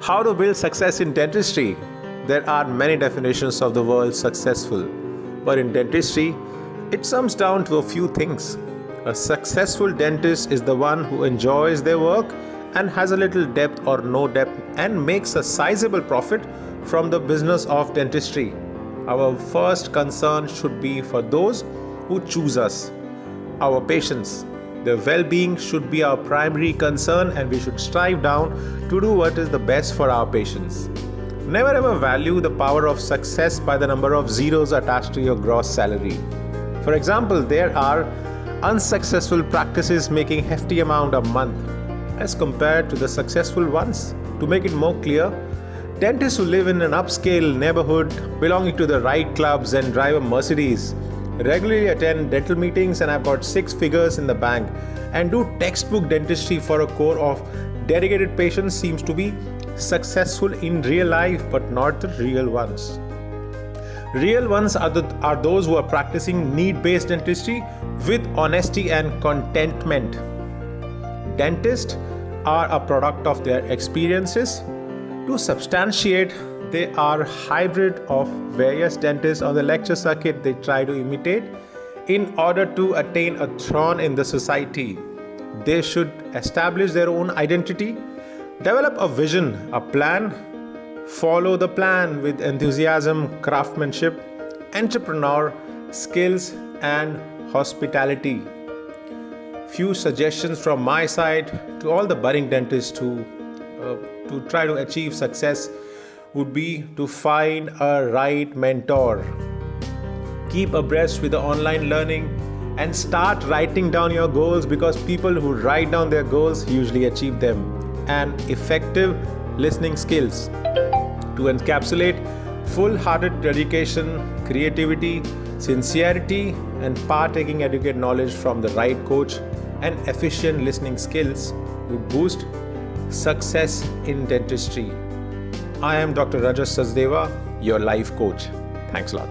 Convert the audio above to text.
How to build success in dentistry? There are many definitions of the word successful, but in dentistry, it sums down to a few things. A successful dentist is the one who enjoys their work and has a little depth or no depth and makes a sizable profit from the business of dentistry. Our first concern should be for those who choose us, our patients. Their well-being should be our primary concern, and we should strive down to do what is the best for our patients. Never ever value the power of success by the number of zeros attached to your gross salary. For example, there are unsuccessful practices making hefty amount a month as compared to the successful ones. To make it more clear, dentists who live in an upscale neighborhood belonging to the right clubs and drive a Mercedes regularly attend dental meetings and have got six figures in the bank and do textbook dentistry for a core of dedicated patients seems to be successful in real life, but not the real ones. Real ones are those who are practicing need-based dentistry with honesty and contentment. Dentists are a product of their experiences. To substantiate, they are hybrid of various dentists on the lecture circuit they try to imitate in order to attain a throne in the society. They should establish their own identity, develop a vision, a plan, follow the plan with enthusiasm, craftsmanship, entrepreneur skills, and hospitality. Few suggestions from my side to all the budding dentists to try to achieve success would be to find a right mentor. Keep abreast with the online learning and start writing down your goals, because people who write down their goals usually achieve them. And effective listening skills to encapsulate full-hearted dedication, creativity, sincerity, and partaking educated knowledge from the right coach and efficient listening skills would boost success in dentistry. I am Dr. Rajat Sachdeva, your life coach. Thanks a lot.